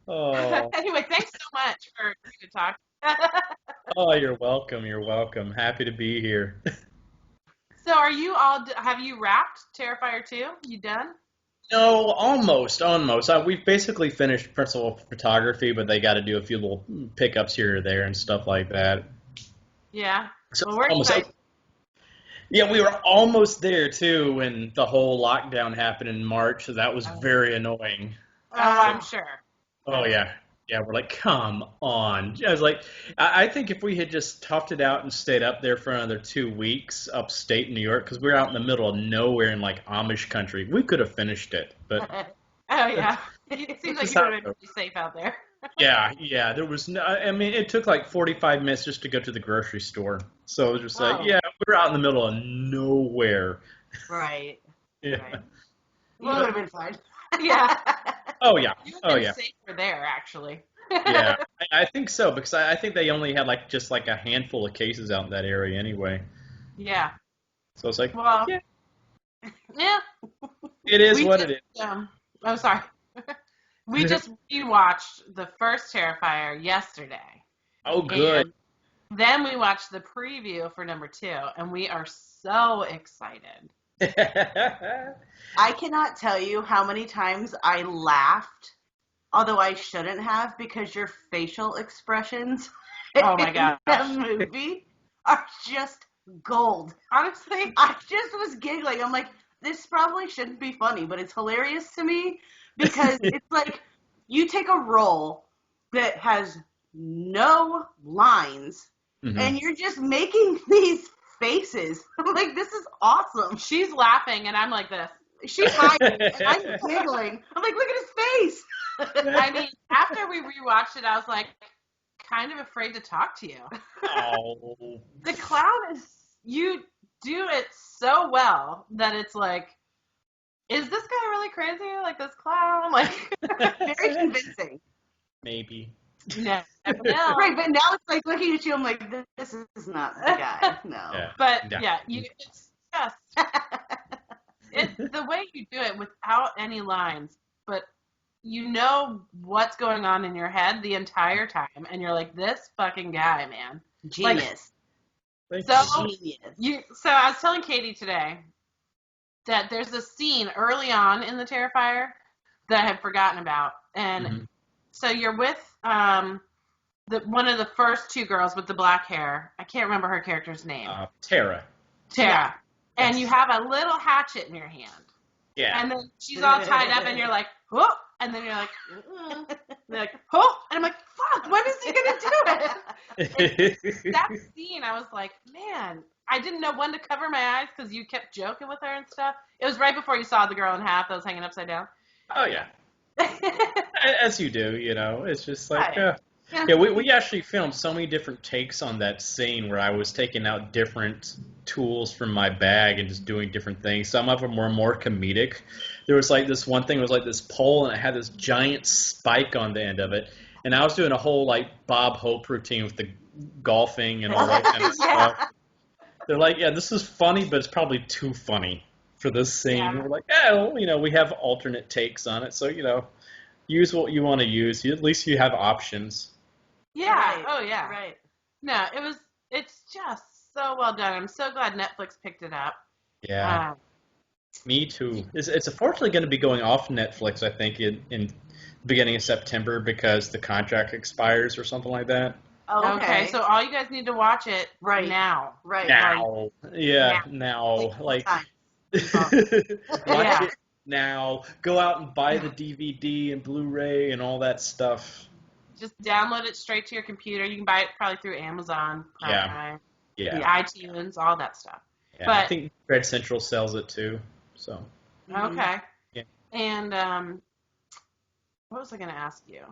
Oh, Anyway, thanks so much for agreeing to talk. oh, you're welcome. You're welcome. Happy to be here. So, are you all? Have you wrapped Terrifier 2? You done? No, almost. We've basically finished principal photography, but they got to do a few little pickups here or there and stuff like that. Yeah. So Well, we're almost. excited. Yeah, we were almost there too when the whole lockdown happened in March. So that was Oh, very annoying. I'm sure. Oh yeah, yeah. We're like, come on. I was like, I think if we had just toughed it out and stayed up there for another 2 weeks upstate New York, because we're out in the middle of nowhere in like Amish country, we could have finished it. But Oh that's, yeah. It seems like that's you how would it have been goes. pretty safe out there. Yeah, yeah. There was no. I mean, it took like 45 minutes just to go to the grocery store. So it was just like, Oh, yeah, we're out in the middle of nowhere. Right. Yeah. Right. You would well, have been fine. yeah. Oh yeah. You would Oh have been yeah. safer there, actually. Yeah. I think so because I think they only had like just like a handful of cases out in that area anyway. Yeah. So it's like, Well, yeah, yeah. it is We what it just is. oh sorry. We just rewatched the first Terrifier yesterday, Oh, good. and then we watched the preview for number 2, and we are so excited. I cannot tell you how many times I laughed, although I shouldn't have, because your facial expressions Oh my in that gosh. movie are just gold. Honestly, I just was giggling. I'm like, this probably shouldn't be funny, but it's hilarious to me because it's like you take a role that has no lines hmm and you're just making these faces. I'm like, this is awesome. she's laughing, and I'm like this. She's hiding and I'm giggling. I'm like, look at his face. I mean, after we rewatched it, I was like, kind of afraid to talk to you. Oh. The clown is, you do it so well that it's like, is this guy really crazy? Like this clown? Like, Very convincing. Maybe. you never know. Right, but now it's like looking at you, I'm like, this is not the guy. No. Yeah. But Yeah. yeah, it's just, the way you do it without any lines, but you know what's going on in your head the entire time, and you're like, this fucking guy, man. Genius. Thank So Genius. so I was telling Katie today that there's a scene early on in the Terrifier that I had forgotten about, and Mhm. so you're with one of the first 2 girls with the black hair. I can't remember her character's name. Tara. Tara. Yeah. And you have a little hatchet in your hand. Yeah. And then she's all tied up, and you're like, whoop. And then you're like, mm-mm. And they're like, oh. And I'm like, fuck, when is he going to do it? That scene, I was like, man, I didn't know when to cover my eyes because you kept joking with her and stuff. It was right before you saw the girl in half that was hanging upside down. Oh yeah. As you do, it's just like, Right. yeah, we actually filmed so many different takes on that scene where I was taking out different tools from my bag and just doing different things. Some of them were more comedic. There was like this one thing was like this pole and it had this giant spike on the end of it. And I was doing a whole like Bob Hope routine with the golfing and all that kind of stuff. Yeah. They're like, yeah, this is funny, but it's probably too funny for this scene. Yeah. And we're like, yeah, well, we have alternate takes on it. So, use what you want to use. At least you have options. Yeah. Right. Oh, yeah. Right. No, it's just so well done. I'm so glad Netflix picked it up. Yeah, me too. It's unfortunately going to be going off Netflix, I think, in the beginning of September because the contract expires or something like that. Oh, Okay, so all you guys need to watch it Right. now. right. Now. Yeah, now. Take Like, time. watch Yeah. it now. Go out and buy the DVD and Blu-ray and all that stuff. Just download it straight to your computer. You can buy it probably through Amazon, Yeah. Prime, Yeah. iTunes, all that stuff. Yeah, But- I think Red Central sells it too. So Okay. Yeah. And what was I going to ask you?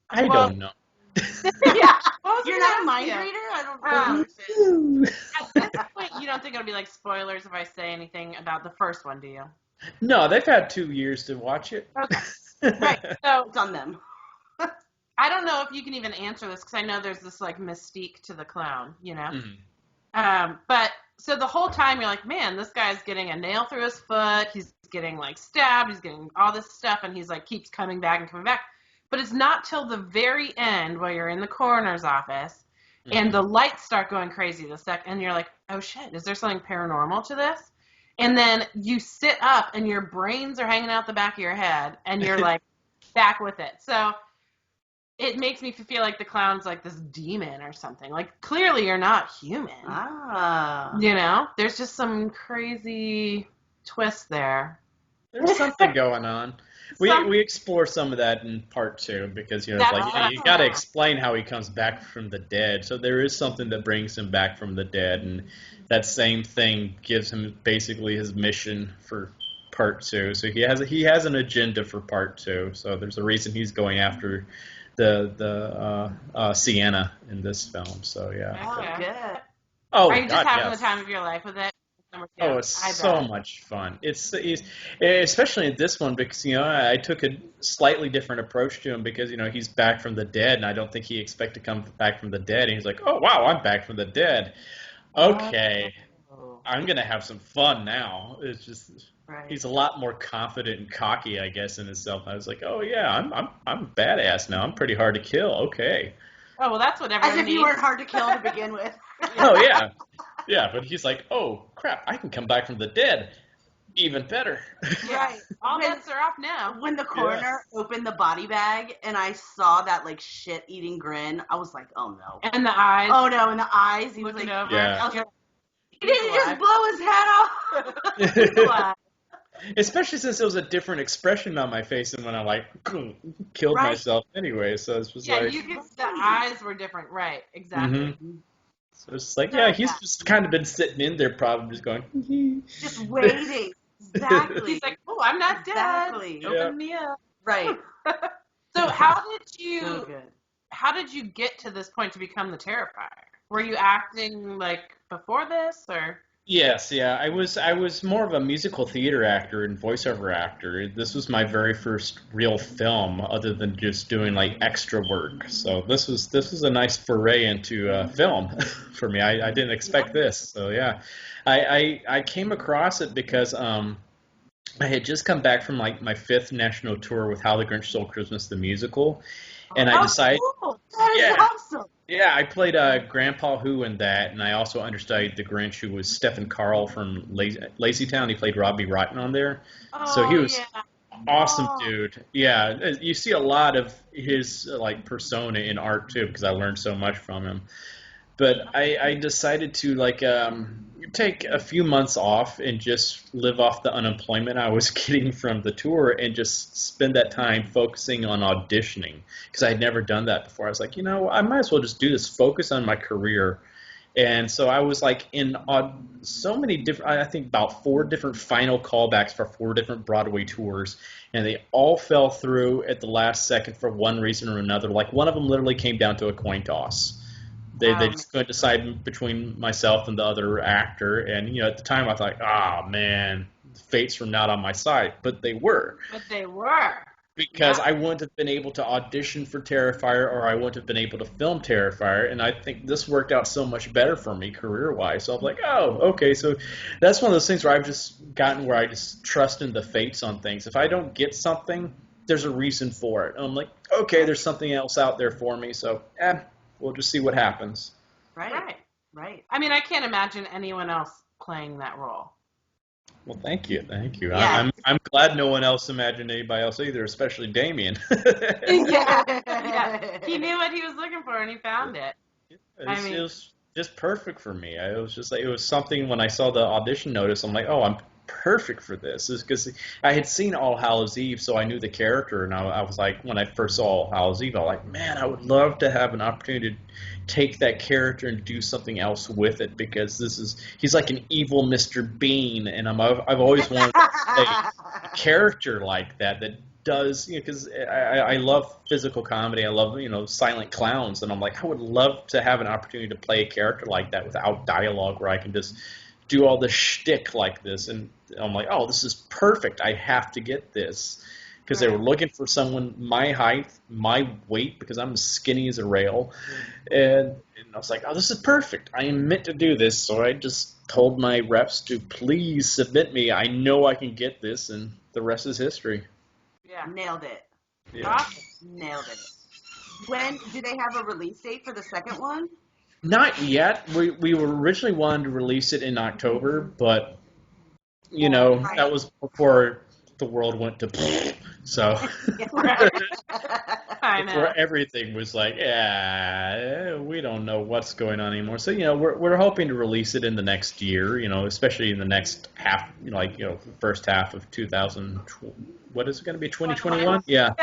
I Well- don't know. Yeah. What was I You're gonna not a mind ask you? reader? I don't Um, understand. At this point, you don't think it'll be like spoilers if I say anything about the first one, do you? No, they've had 2 years to watch it. Okay. Right. So It's on them. I don't know if you can even answer this because I know there's this like mystique to the clown, Mhm. But so the whole time you're like, man, this guy's getting a nail through his foot. He's getting like stabbed. He's getting all this stuff, and he's like keeps coming back and coming back. But it's not till the very end where you're in the coroner's office and the lights start going crazy and you're like, oh shit, is there something paranormal to this? And then you sit up and your brains are hanging out the back of your head and you're like back with it. So it makes me feel like the clown's like this demon or something. Like, clearly you're not human. You know? There's just some crazy twist there. There's something going on. We explore some of that in part 2 because, you know, it's like you got to explain how he comes back from the dead. So there is something that brings him back from the dead, and that same thing gives him basically his mission for part 2. So he has an agenda for part 2. So there's a reason he's going after the Sienna in this film. So yeah. Oh, good. Oh, are you just having the time of your life with it? Oh, it's so much fun. It's especially in this one because, you know, I took a slightly different approach to him because, you know, he's back from the dead, and I don't think he expected to come back from the dead. And he's like, oh, wow, I'm back from the dead. Okay, I'm going to have some fun now. It's just, he's a lot more confident and cocky, I guess, in himself. I was like, oh, yeah, I'm badass now. I'm pretty hard to kill. Okay. Oh, well, that's what everyone needs. As if you weren't hard to kill to begin with. Oh, yeah. Yeah, but he's like, oh, crap, I can come back from the dead. Even better. Right. All bets are off now. When the coroner opened the body bag and I saw that, like, shit-eating grin, I was like, oh, no. And the eyes. Oh, no, and the eyes. He was like, over. Yeah. I was like, he didn't just blow his head off. Especially since it was a different expression on my face than when I, like, killed myself anyway. So it's just like... Yeah, the eyes were different. Right, exactly. Mm-hmm. So it's like, he's just kind of been sitting in there probably just going... just waiting. Exactly. He's like, oh, I'm not dead. Exactly. Open me up. Right. So how did you get to this point to become the Terrifier? Were you acting, like, before this, or...? Yes, yeah. I was more of a musical theater actor and voiceover actor. This was my very first real film, other than just doing like extra work. So this was a nice foray into film for me. I didn't expect this. So yeah, I came across it because I had just come back from like my 5th national tour with How the Grinch Stole Christmas the musical, and I decided, cool. That is awesome. Yeah, I played Grandpa Who in that, and I also understudied the Grinch, who was Stephen Carl from Lazytown. He played Robbie Rotten on there. So he was awesome, dude. Yeah, you see a lot of his like persona in art too, because I learned so much from him. But I decided to like take a few months off and just live off the unemployment I was getting from the tour and just spend that time focusing on auditioning because I had never done that before. I was like, you know, I might as well just do this, focus on my career. And so I was like in so many different, I think about 4 different final callbacks for 4 different Broadway tours, and they all fell through at the last second for one reason or another. Like one of them literally came down to a coin toss. They just couldn't decide between myself and the other actor, and you know at the time I thought, man, the fates were not on my side, but they were. But they were. Because I wouldn't have been able to audition for Terrifier, or I wouldn't have been able to film Terrifier, and I think this worked out so much better for me career-wise. So I'm like, okay, so that's one of those things where I've just gotten where I just trust in the fates on things. If I don't get something, there's a reason for it. And I'm like, okay, there's something else out there for me, so we'll just see what happens. Right. I mean, I can't imagine anyone else playing that role. Well, thank you. Yeah. I'm glad no one else imagined anybody else either, especially Damien. Yeah. He knew what he was looking for, and he found it. It was just perfect for me. It was just like, it was something when I saw the audition notice, I'm like, I'm perfect for this. It's because I had seen All Hallows Eve, so I knew the character, and I was like, when I first saw All Hallows Eve, I was like, man, I would love to have an opportunity to take that character and do something else with it, because he's like an evil Mr. Bean, and I've always wanted to play a character like that does, because I love physical comedy, I love silent clowns, and I'm like, I would love to have an opportunity to play a character like that without dialogue, where I can just do all the shtick like this, and I'm like, this is perfect. I have to get this, because they were looking for someone my height, my weight, because I'm as skinny as a rail, and I was like, this is perfect. I am meant to do this, so I just told my reps to please submit me. I know I can get this, and the rest is history. Yeah, nailed it. Yeah. Awesome. Nailed it. When do they have a release date for the second one? Not yet. We were originally wanted to release it in October, but Right. that was before the world went to so I know. before everything was like, yeah, we don't know what's going on anymore. So we're hoping to release it in the next year. Especially in the next half, first half of 2000. What is it going to be? 2021? Yeah.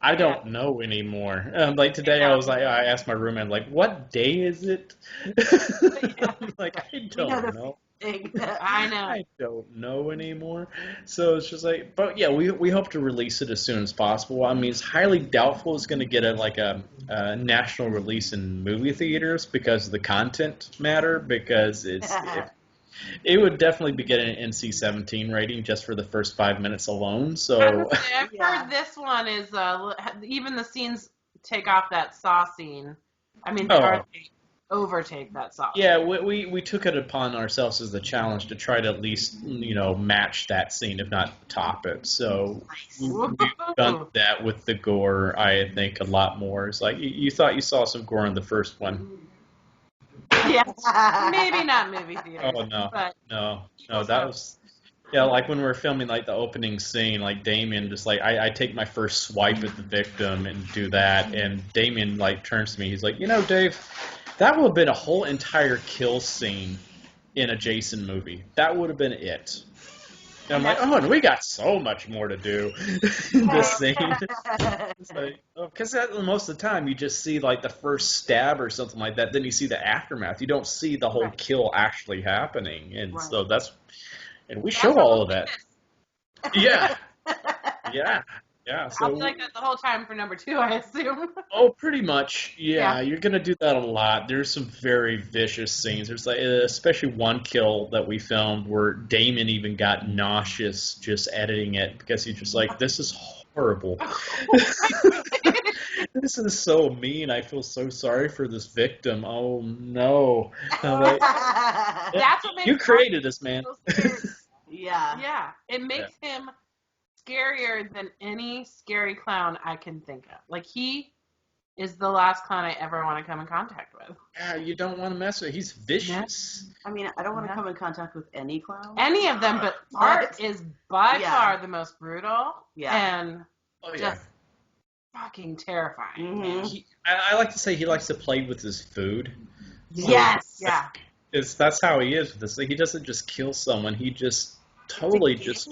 I don't know anymore. Like today, I asked my roommate, like, what day is it? I'm like, I don't know. I know. I don't know anymore. So it's just like, but yeah, we hope to release it as soon as possible. I mean, it's highly doubtful it's going to get a national release in movie theaters because of the content matter. Because it would definitely be getting an NC-17 rating just for the first 5 minutes alone. So I've heard this one is even the scenes take off that saw scene. I mean, they overtake that saw. Yeah, we took it upon ourselves as the challenge to try to at least match that scene, if not top it. So we've done that with the gore. I think a lot more. It's like you thought you saw some gore in the first one. Yes, maybe not movie theater. Oh no, but no, that was. Yeah, like when we were filming like the opening scene, like Damien just like I take my first swipe at the victim and do that, and Damien like turns to me, he's like, Dave, that would have been a whole entire kill scene in a Jason movie. That would have been it. And I'm like, and we got so much more to do in this scene. Because most of the time you just see like the first stab or something like that, then you see the aftermath. You don't see the whole kill actually happening, and so and we show all of that. Yeah. So I'll be like that the whole time for number 2, I assume. Oh, pretty much. Yeah, you're gonna do that a lot. There's some very vicious scenes. There's like, especially one kill that we filmed where Damon even got nauseous just editing it because he's just like, this is horrible. This is so mean. I feel so sorry for this victim. Oh no. Like, That's what makes you created this, man. Yeah. It makes him scarier than any scary clown I can think of. Like, he is the last clown I ever want to come in contact with. Yeah, you don't want to mess with him. He's vicious. I mean, I don't want to come in contact with any clown. Any of them, but Art is by far the most brutal and just fucking terrifying. Mm-hmm. I like to say he likes to play with his food. Yes. That's how he is with this. He doesn't just kill someone. He just totally just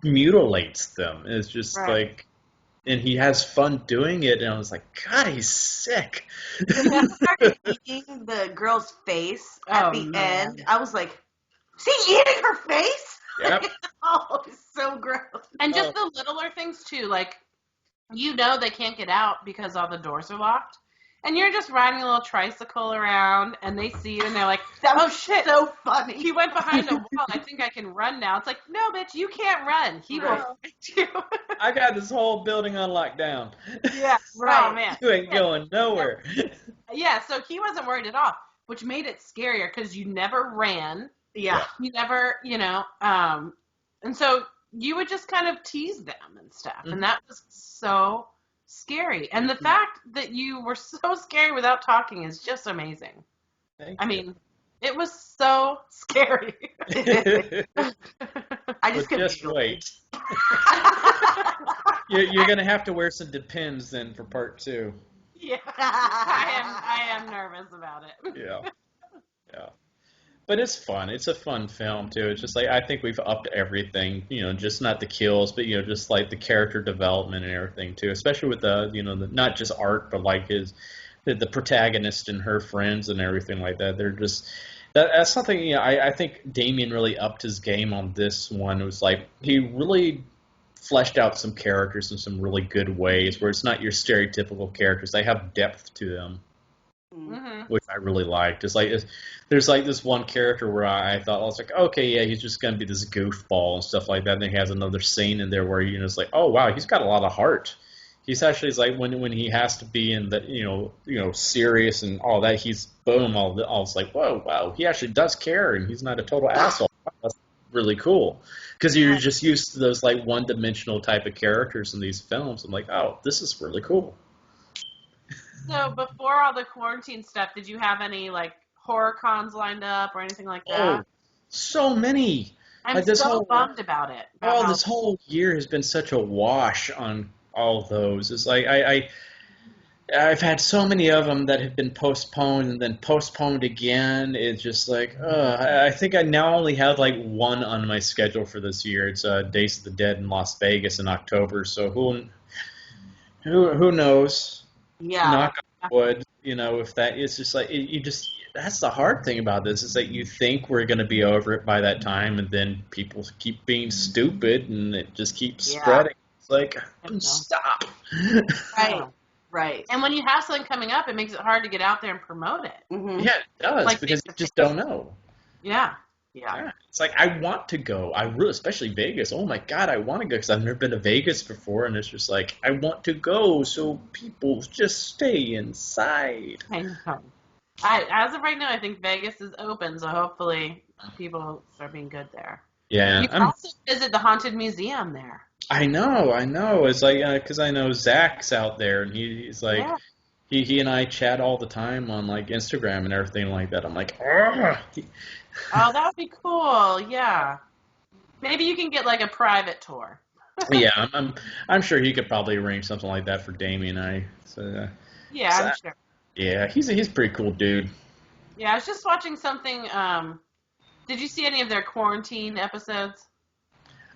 mutilates them. It's just like, and he has fun doing it. And I was like, God, he's sick. When he started eating the girl's face at the end, I was like, is he eating her face? Yep. Oh, it's so gross. And just the littler things too, like, they can't get out because all the doors are locked. And you're just riding a little tricycle around, and they see you, and they're like, oh, shit. So funny. He went behind a wall. I think I can run now. It's like, no, bitch, you can't run. He will find you. I got this whole building on lockdown. Yeah, right. Oh, man. You ain't going nowhere. Yeah, so he wasn't worried at all, which made it scarier because you never ran. Yeah. You never, and so you would just kind of tease them and stuff. And that was so scary. And the fact that you were so scary without talking is just amazing. I mean, it was so scary. I just wait. You're gonna have to wear some Depends then for part 2. Yeah, I am nervous about it. Yeah. But it's fun. It's a fun film too. It's just like, I think we've upped everything. Just not the kills, but just like the character development and everything too. Especially with the not just Art, but like the protagonist and her friends and everything like that. They're just that's something. I think Damien really upped his game on this one. It was like he really fleshed out some characters in some really good ways, where it's not your stereotypical characters. They have depth to them. Mm-hmm. Which I really liked. There's like this one character where I thought, I was like, okay, yeah, he's just gonna be this goofball and stuff like that. And then he has another scene in there where it's like, oh wow, he's got a lot of heart. He's actually like when he has to be in the serious and all that, he's boom. I was like, whoa, wow, he actually does care, and he's not a total asshole. really cool because you're just used to those like one-dimensional type of characters in these films. I'm like, oh, this is really cool. So before all the quarantine stuff, did you have any like horror cons lined up or anything like that? Oh, so many. I'm Like this so bummed about it. this whole year has been such a wash on all of those. It's like I've had so many of them that have been postponed and then postponed again. It's just like, I think I now only have like one on my schedule for this year. It's Days of the Dead in Las Vegas in October. So who knows? Yeah. Knock on wood. You know, if that is just like that's the hard thing about this is that you think we're going to be over it by that time, and then people keep being stupid, and it just keeps spreading. It's like, stop. Right. And when you have something coming up, it makes it hard to get out there and promote it. Mm-hmm. Yeah, it does, like, because you just don't know. Yeah. It's like, I want to go. I really, especially Vegas. Oh my God, I want to go because I've never been to Vegas before, and it's just like, I want to go, so people just stay inside. I know. As of right now, I think Vegas is open, so hopefully people start being good there. Yeah. You can also visit the Haunted Museum there. I know. It's like, because I know Zach's out there, and he's like, he and I chat all the time on like Instagram and everything like that. I'm like, oh, that would be cool. Yeah. Maybe you can get like a private tour. Yeah, I'm sure he could probably arrange something like that for Damien and I. So, I'm sure. Yeah, he's a pretty cool dude. Yeah, I was just watching something. Did you see any of their quarantine episodes?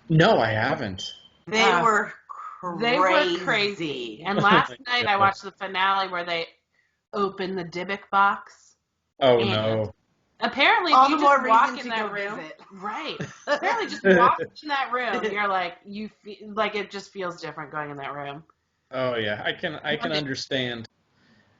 No, I haven't. They were crazy. And last night I watched the finale where they opened the Dybbuk box. Oh, no. Apparently, all if you the more just walk reason in to that go room, visit. right? Apparently, just walk in that room, you're like like it just feels different going in that room. Oh yeah, I can understand.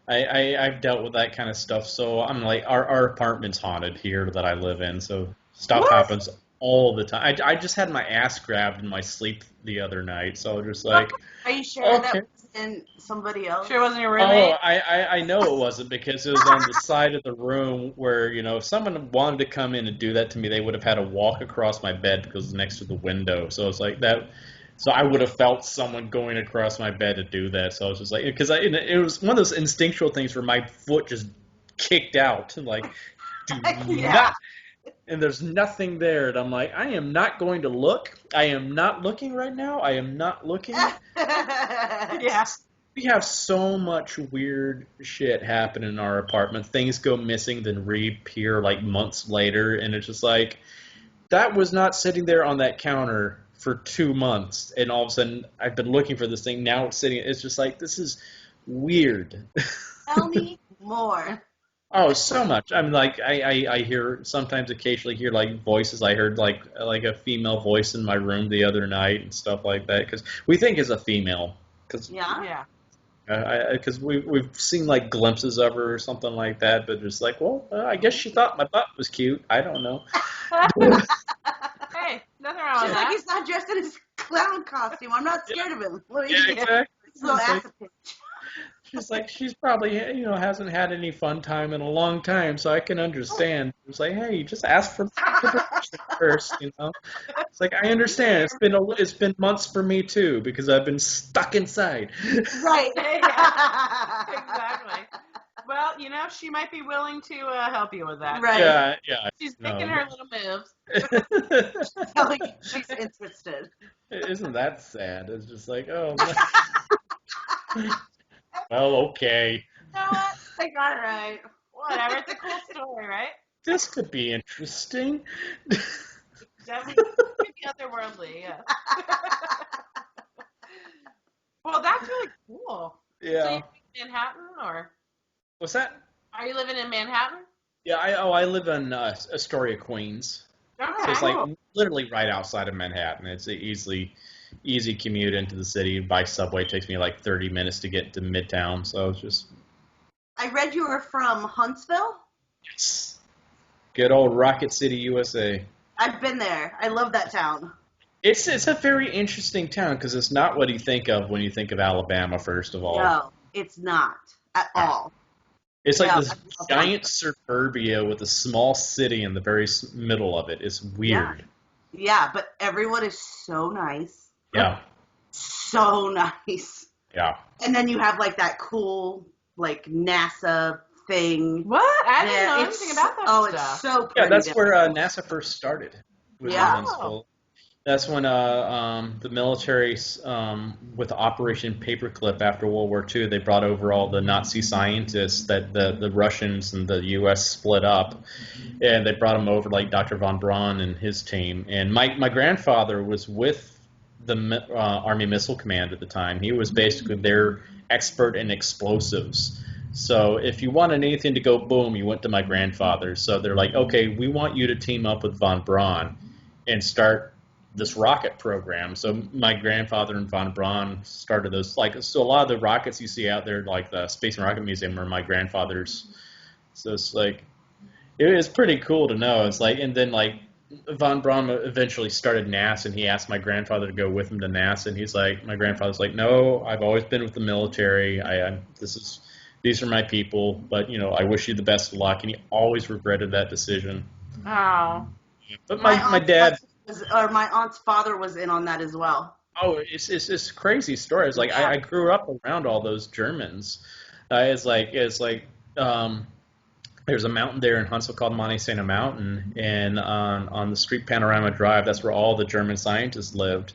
I've dealt with that kind of stuff, so I'm like, our apartment's haunted here that I live in, so stuff happens all the time. I just had my ass grabbed in my sleep the other night, so just like. Are you sure that wasn't somebody else? Sure wasn't your roommate? Oh, I know it wasn't because it was on the side of the room where, you know, if someone wanted to come in and do that to me, they would have had to walk across my bed because it was next to the window. So it's like that. So I would have felt someone going across my bed to do that. So I was just like, because it was one of those instinctual things where my foot just kicked out, like, do not. And there's nothing there. And I'm like, I am not going to look. I am not looking right now. I am not looking. Yeah. We have so much weird shit happen in our apartment. Things go missing, then reappear like months later. And it's just like, that was not sitting there on that counter for 2 months. And all of a sudden, I've been looking for this thing. Now it's sitting. It's just like, this is weird. Tell me more. Oh, so much. I mean, like, I hear, sometimes occasionally hear, like, voices. I heard, like a female voice in my room the other night and stuff like that. Because we think it's a female. Because we've seen, like, glimpses of her or something like that. But just like, well, I guess she thought my butt was cute. I don't know. Hey, nothing wrong with She's that. like, he's not dressed in his clown costume. I'm not scared of him. What are you doing? Exactly. This little ass pitch. She's like, she's probably, you know, hasn't had any fun time in a long time, so I can understand. It's like, hey, you just ask for permission first, you know. It's like, I understand. It's been months for me too because I've been stuck inside. Right. Exactly. Well, you know, she might be willing to help you with that. Right. Yeah. She's making her little moves. Telling you she's interested. Isn't that sad? It's just like, oh. Well, okay. You know what? I got it right. Whatever. It's a cool story, right? This could be interesting. Definitely otherworldly, yeah. Well, that's really cool. Yeah. So you live in Manhattan, or? What's that? Are you living in Manhattan? Yeah, I live in Astoria, Queens. Okay. So it's like literally right outside of Manhattan. It's an easy commute into the city. By subway, it takes me like 30 minutes to get to Midtown. So it's just. I read you were from Huntsville. Yes. Good old Rocket City, USA. I've been there. I love that town. It's a very interesting town because it's not what you think of when you think of Alabama. First of all, No, it's not at all. It's like this giant suburbia with a small city in the very middle of it. It's weird. Yeah, but everyone is so nice. Yeah. So nice. Yeah. And then you have like that cool like NASA thing. What? I didn't know It's anything about that oh, stuff. it's so Yeah, pretty. that's where NASA first started. Was in Yeah. Huntsville. That's when the military, with Operation Paperclip after World War II, they brought over all the Nazi scientists that the Russians and the U.S. split up, and they brought them over, like Dr. von Braun and his team. And my grandfather was with the Army Missile Command at the time. He was basically their expert in explosives. So if you wanted anything to go boom, you went to my grandfather. So they're like, okay, we want you to team up with von Braun and start this rocket program. So my grandfather and von Braun started those. So a lot of the rockets you see out there, like the Space and Rocket Museum, are my grandfather's. So it's like, it was pretty cool to know. It's like, and then like von Braun eventually started NASA, and he asked my grandfather to go with him to NASA, and he's like, my grandfather's like, no, I've always been with the military. These are my people, but I wish you the best of luck. And he always regretted that decision. Oh. But my dad. My aunt's father was in on that as well. Oh, it's crazy story. It's like I grew up around all those Germans. It's like there's a mountain there in Huntsville called Monte Sano Mountain, and on the Street Panorama Drive, that's where all the German scientists lived.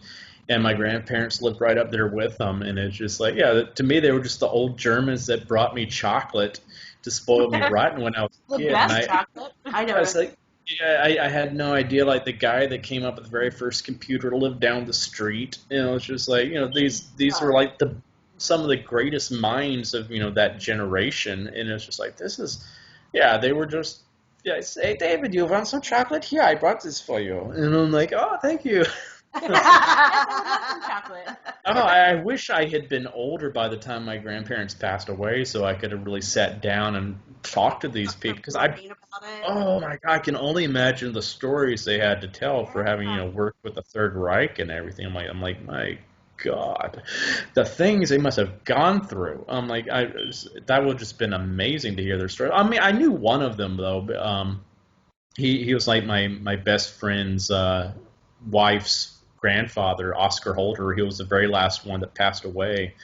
And my grandparents lived right up there with them, and it's just like, yeah, to me they were just the old Germans that brought me chocolate to spoil me rotten when I was a kid. The best chocolate. I know. I was like, yeah, I had no idea. Like the guy that came up with the very first computer lived down the street. It's just like these were like some of the greatest minds of that generation. And it's just like they were just Hey David, you want some chocolate? Here, I brought this for you. And I'm like, oh, thank you. Chocolate. Oh, I wish I had been older by the time my grandparents passed away, so I could have really sat down and talked to these people. Because oh my God, I can only imagine the stories they had to tell for having worked with the Third Reich and everything. I'm like, my God, the things they must have gone through. I'm like, that would have just been amazing to hear their story. I mean, I knew one of them though. But, he was like my best friend's wife's grandfather, Oscar Holder. He was the very last one that passed away.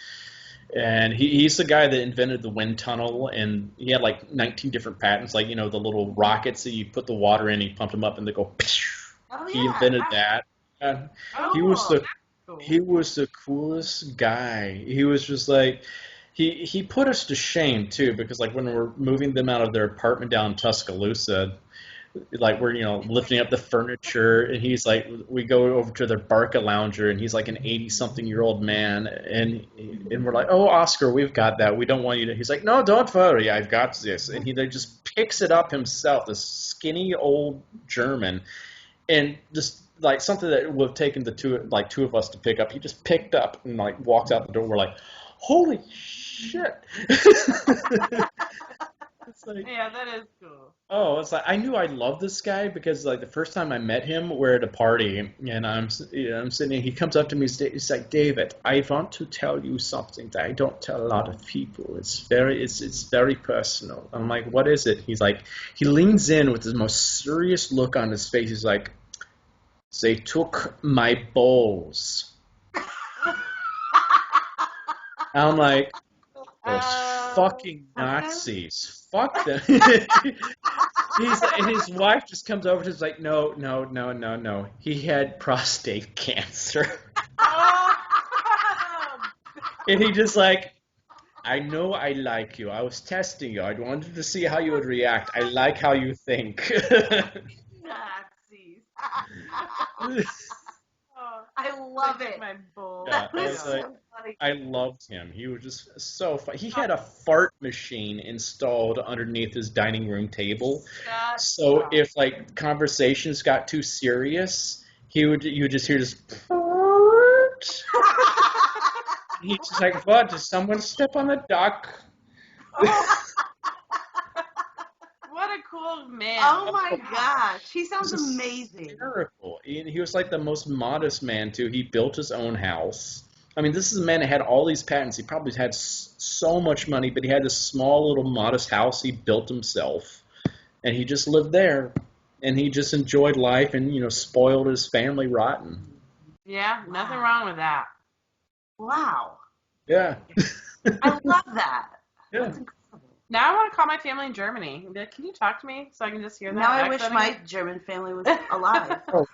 And he's the guy that invented the wind tunnel, and he had like 19 different patents, like, the little rockets that you put the water in, you pump them up, and they go, he invented that. He was the coolest guy. He was just like, he put us to shame, too, because like when we're moving them out of their apartment down in Tuscaloosa, like we're lifting up the furniture, and he's like, we go over to their Barca lounger, and he's like an 80-something-year-old man, and we're like, oh, Oscar, we've got that, we don't want you to. He's like, no, don't worry, I've got this. And he just picks it up himself, this skinny old German, and just like something that would have taken two of us to pick up, he just picked up and like walked out the door. We're like, holy shit. It's like, yeah, that is cool. Oh, it's like I knew I loved this guy because like the first time I met him, we're at a party, and I'm sitting. He comes up to me. He's like, David, I want to tell you something that I don't tell a lot of people. It's very personal. I'm like, what is it? He's like, he leans in with the most serious look on his face. He's like, they took my balls. I'm like, those fucking Nazis. Fuck them. And his wife just comes over and is like, no. He had prostate cancer. And he just like, I know I like you. I was testing you. I wanted to see how you would react. I like how you think. Nazis. I love it. My bowl. Yeah, That was so funny. I loved him. He was just so fun. He had a fart machine installed underneath his dining room table. So if like conversations got too serious, you would just hear this fart. He's just like, what? Did someone step on the duck? What a cool man. Oh my gosh, he sounds amazing. Hysterical. He was like the most modest man too. He built his own house. I mean, this is a man that had all these patents. He probably had so much money, but he had this small little modest house he built himself, and he just lived there. and he just enjoyed life and, spoiled his family rotten. Yeah, nothing wrong with that. Wow. Yeah. I love that. Yeah. That's incredible. Now I want to call my family in Germany and be like, can you talk to me so I can just hear that? Now I wish accent my again? German family was alive. Oh,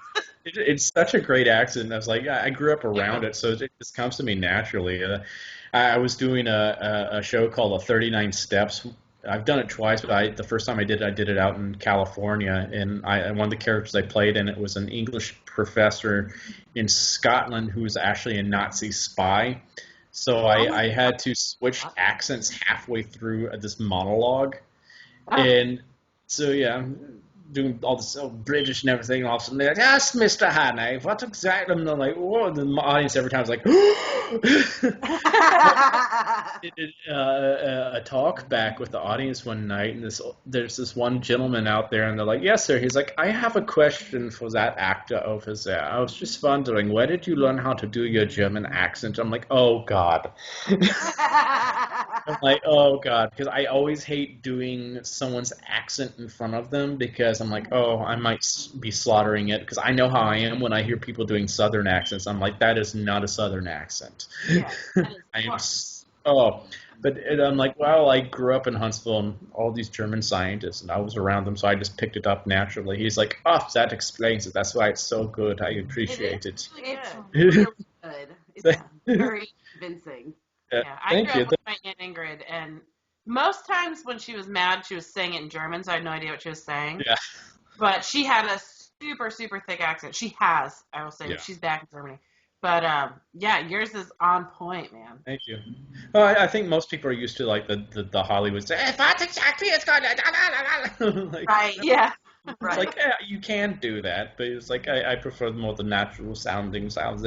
it's such a great accent. I was like, I grew up around it, so it just comes to me naturally. I was doing a show called 39 Steps. I've done it twice, but the first time I did it out in California, and one of the characters I played in it was an English professor in Scotland who was actually a Nazi spy. So I had to switch accents halfway through this monologue. And so, yeah, I'm doing all this British and everything, and all of a sudden they're like, yes, Mr. Hannay, what exactly? And they're like, whoa, and the audience every time is like, did a talk back with the audience one night, and there's this one gentleman out there, and they're like, yes, sir. He's like, I have a question for that actor over there. I was just wondering, where did you learn how to do your German accent? I'm like, oh, God. I'm like, oh, God, because I always hate doing someone's accent in front of them because I'm like, oh, I might be slaughtering it because I know how I am when I hear people doing Southern accents. I'm like, that is not a Southern accent. Yeah, But I'm like, well, I grew up in Huntsville and all these German scientists, and I was around them, so I just picked it up naturally. He's like, oh, that explains it. That's why it's so good. I appreciate it. It's really good. It's very convincing. Yeah, I Thank grew you. up with my Aunt Ingrid, and most times when she was mad, she was saying it in German, so I had no idea what she was saying. Yeah. But she had a super, super thick accent. She has, I will say. Yeah. She's back in Germany. But, yeah, yours is on point, man. Thank you. Well, I think most people are used to like the Hollywood. What exactly is going on? Like, Right, yeah. It's Right. like, yeah, you can do that, but it's like I prefer more the natural sounding sounds.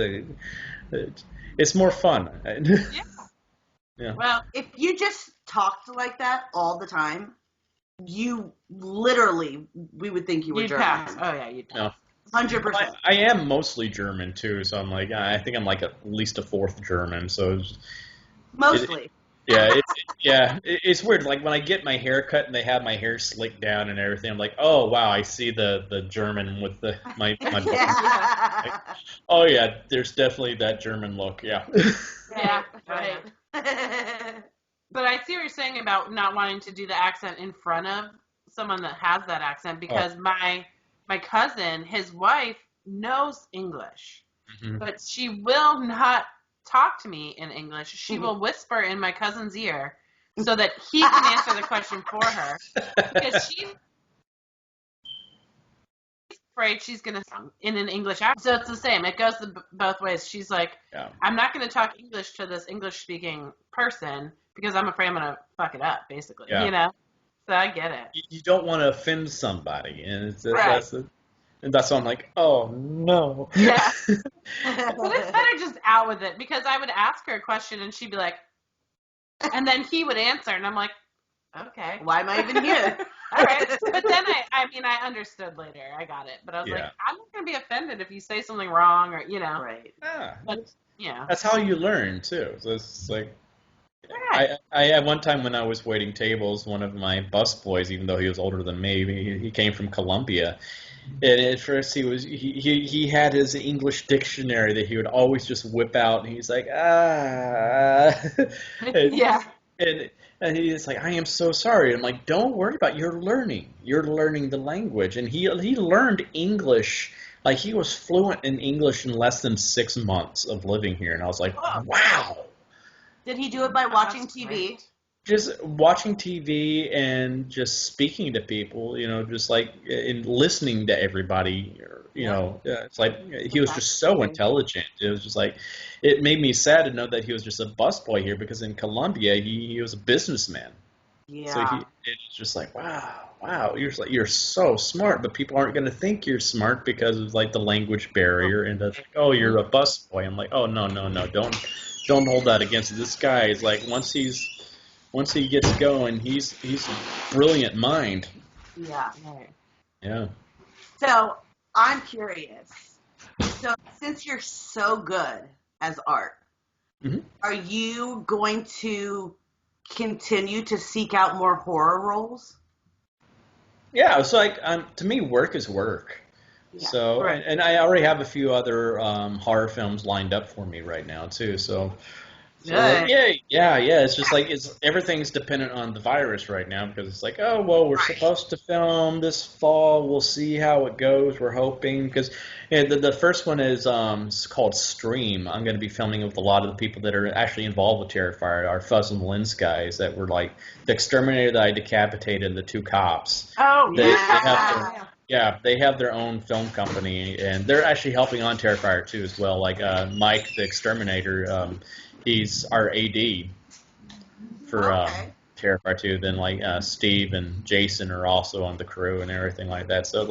It's more fun. Yeah. Yeah. Well, If you just talked like that all the time, you literally, we would think you were you'd German. pass. Oh, yeah, you'd pass. No. 100%. I am mostly German too, so I'm like, I think I'm like at least a fourth German. So Mostly. it's weird. Like when I get my hair cut and they have my hair slicked down and everything, I'm like, oh wow, I see the German with my Yeah. oh yeah, there's definitely that German look. Yeah. Yeah, right. But I see what you're saying about not wanting to do the accent in front of someone that has that accent because my cousin, his wife, knows English, Mhm. but she will not talk to me in English. She will whisper in my cousin's ear so that he can answer the question for her because she's afraid she's going to sound in an English accent. So it's the same. It goes both ways. She's like, Yeah. I'm not going to talk English to this English-speaking person because I'm afraid I'm going to fuck it up, basically, Yeah. you know? So I get it. You don't want to offend somebody, and Right. that's why I'm like, oh no. Yeah. But it's better just out with it because I would ask her a question and she'd be like, and then he would answer, and I'm like, okay. Why am I even here? All right. But then I understood later. I got it. But I was like, Yeah. I'm not going to be offended if you say something wrong or, you know. Right. Yeah. But, you know. That's how you learn too. So it's like. Right. I at one time when I was waiting tables, one of my busboys, even though he was older than me, he came from Colombia, and at first he had his English dictionary that he would always just whip out, and he's like and, Yeah. and he's like, I am so sorry. I'm like, don't worry about it. You're learning the language, and he learned English. Like he was fluent in English in less than 6 months of living here, and I was like, wow. Did he do it by watching That's TV? great. Just watching TV and just speaking to people, just like in listening to everybody, it's like he was just so intelligent. It was just like, it made me sad to know that he was just a busboy here because in Colombia he was a businessman. Yeah. So it's just like, wow, you're so smart, but people aren't going to think you're smart because of like the language barrier and that's like, oh, you're a busboy. I'm like, oh no, don't hold that against it. This guy is like once he gets going, he's brilliant mind. Yeah. Right. Yeah. So I'm curious. So since you're so good as art, Mhm. are you going to continue to seek out more horror roles? Yeah, it's like to me, work is work. Yeah. So, Right. and I already have a few other horror films lined up for me right now too. So like, Good. yeah. It's just like everything's dependent on the virus right now because it's like, oh well, we're Right. supposed to film this fall. We'll see how it goes. We're hoping because the first one is it's called Stream. I'm going to be filming with a lot of the people that are actually involved with Terrifier, our Fuzz and Lens guys that were like the exterminator that I decapitated and the two cops. Oh, They yeah. have their they have their own film company, and they're actually helping on Terrifier too as well. Like Mike, the exterminator, he's our AD for Okay. Terrifier 2. Then like Steve and Jason are also on the crew and everything like that. So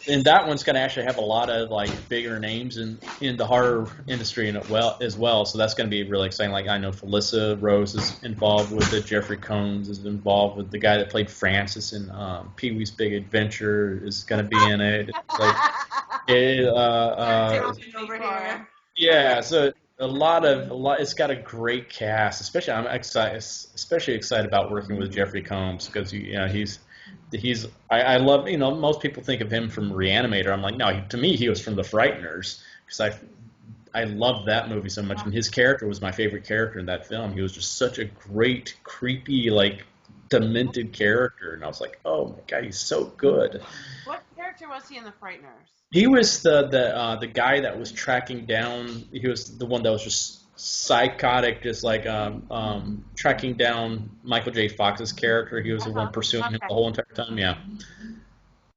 and that one's going to actually have a lot of like bigger names in the horror industry and as well. So that's going to be really exciting. Like I know Felissa Rose is involved with it. Jeffrey Combs is involved with the guy that played Francis in Pee Wee's Big Adventure is going to be in it. It's like it, Over here. yeah, so a lot. It's got a great cast. Especially excited about working with Jeffrey Combs because he's. I love most people think of him from Reanimator. I'm like no, to me he was from The Frighteners because I love that movie so much and his character was my favorite character in that film. He was just such a great creepy like demented character and I was like oh my god he's so good. What character was he in The Frighteners? He was the guy that was tracking down. He was the one that was just psychotic, just like tracking down Michael J. Fox's character. He was the one pursuing him the whole entire time.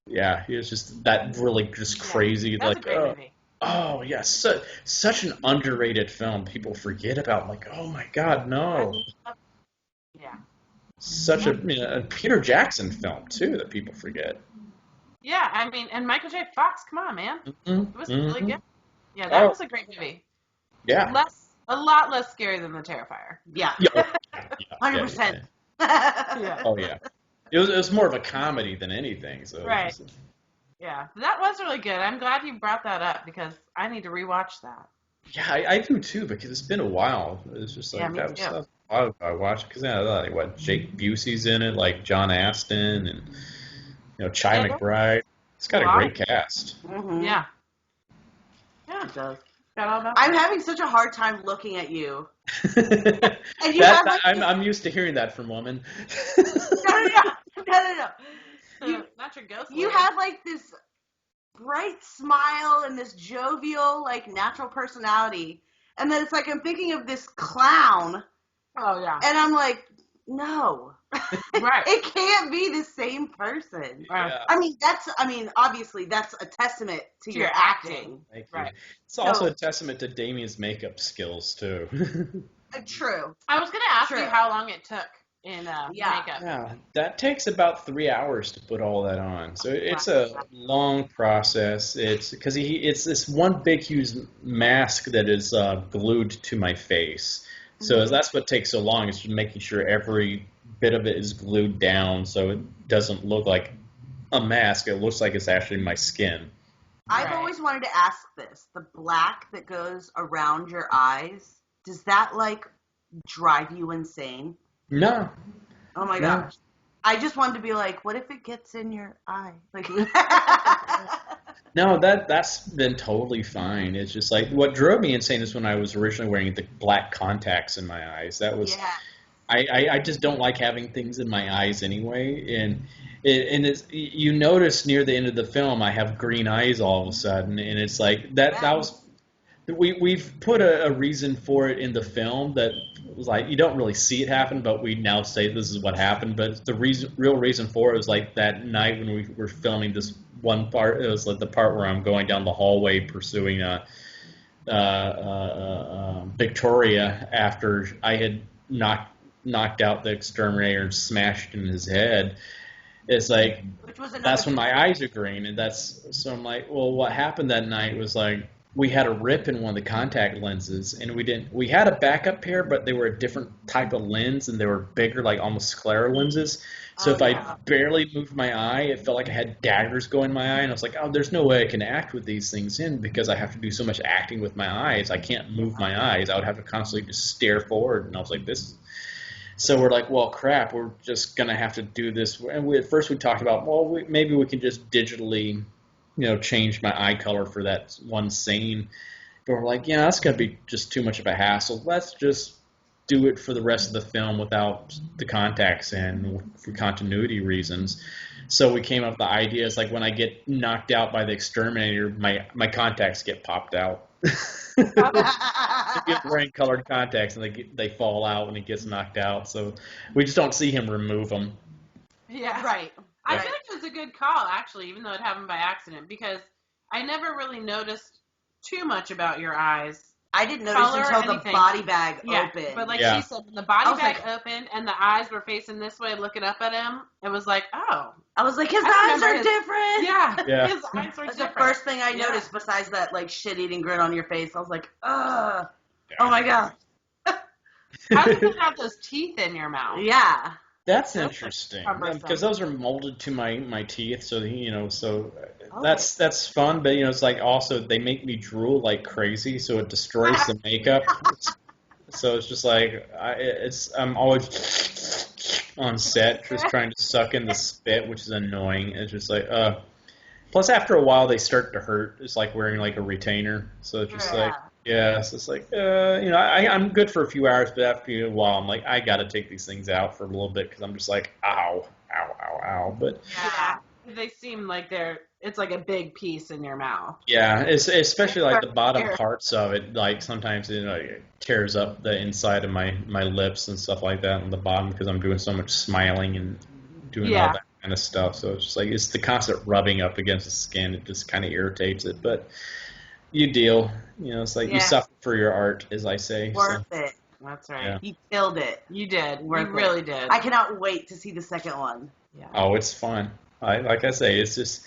Yeah. He was just that really just crazy. That's Like a great movie. oh yeah, such an underrated film. People forget about. Like oh my god, no. Yeah. Such a Peter Jackson film too that people forget. Yeah, I mean, and Michael J. Fox, come on, man. Mm-hmm. It was really good. Yeah, that was a great movie. Yeah. A lot less scary than The Terrifier. Yeah. Yeah. 100%. Yeah. Oh yeah. It was more of a comedy than anything. So Right. Yeah, that was really good. I'm glad you brought that up because I need to rewatch that. Yeah, I do too because it's been a while. It's just like me that was too. stuff I watched because like what Jake Busey's in it, like John Aston and Chi McBride. It's got a great cast. Mhm. Yeah. Yeah, it does. Got all that. I'm having such a hard time looking at you. And you That- have like I'm used to hearing that from women. no. Not your ghost. You lady. have like this bright smile and this jovial, like natural personality. And then it's like I'm thinking of this clown Oh yeah. and I'm like, no. Right. It can't be the same person. Right. Yeah. I mean, obviously that's a testament to your your acting. Thank you. Right. It's also a testament to Damien's makeup skills too. True. I was gonna ask you True. how long it took in Yeah. makeup. Yeah, that takes about 3 hours to put all that on. So it's a long process. It's because it's this one big huge mask that is glued to my face. So that's what takes so long. Is just making sure every bit of it is glued down so it doesn't look like a mask. It looks like it's actually my skin. I've Right. always wanted to ask this. The black that goes around your eyes, does that like drive you insane? No. Oh my No. gosh. I just wanted to be like, what if it gets in your eye? Like No, that's been totally fine. It's just like what drove me insane is when I was originally wearing the black contacts in my eyes. That was yeah. I just don't like having things in my eyes anyway, and you notice near the end of the film I have green eyes all of a sudden, and it's like that was we've put a reason for it in the film that was like you don't really see it happen, but we now say this is what happened. But the real reason for it was like that night when we were filming this one part. It was like the part where I'm going down the hallway pursuing Victoria after I had knocked out the exterminator and smashed in his head. It's like Which was that's when my eyes are green, and so I'm like, well, what happened that night was like we had a rip in one of the contact lenses, and we had a backup pair, but they were a different type of lens, and they were bigger, like almost sclera lenses. So if I barely moved my eye, it felt like I had daggers going in my eye, and I was like, oh, there's no way I can act with these things in because I have to do so much acting with my eyes. I can't move my eyes. I would have to constantly just stare forward, and I was like, this. So we're like, well, crap, we're just gonna have to do this. And at first we talked about, well, maybe we can just digitally, change my eye color for that one scene. But we're like, yeah, that's gonna be just too much of a hassle. Let's just do it for the rest of the film without the contacts in for continuity reasons. So we came up with the idea, it's like when I get knocked out by the exterminator, my contacts get popped out. I get wearing colored contacts and they fall out when he gets knocked out. So we just don't see him remove them. Yeah. Right. I feel like it was a good call, actually, even though it happened by accident, because I never really noticed too much about your eyes. I didn't notice until the body bag opened. But like she said, when the body bag opened and the eyes were facing this way looking up at him, it was like, oh. I was like, his eyes are different. Yeah. His eyes are That's different. the first thing I noticed besides that like shit-eating grin on your face. I was like, ugh. Oh my God. How did you have those teeth in your mouth? Yeah. That's interesting because those are molded to my teeth, so that's fun. But it's like also they make me drool like crazy, so it destroys the makeup. So it's just like I'm always on set just trying to suck in the spit, which is annoying. It's just like plus after a while they start to hurt. It's like wearing like a retainer, so it's just like. Yeah, so it's like, I'm good for a few hours, but after a while, I'm like, I got to take these things out for a little bit because I'm just like, ow, ow, ow, ow. But they seem like it's like a big piece in your mouth. Yeah, especially like the bottom parts of it. Like sometimes it tears up the inside of my lips and stuff like that on the bottom because I'm doing so much smiling and doing all that kind of stuff. So it's just like it's the constant rubbing up against the skin. It just kind of irritates it, but. You deal. It's like you suffer for your art, as I say. Worth it. That's right. Yeah. You killed it. You did. You really did. I cannot wait to see the second one. Yeah. Oh, it's fun. Like I say, it's just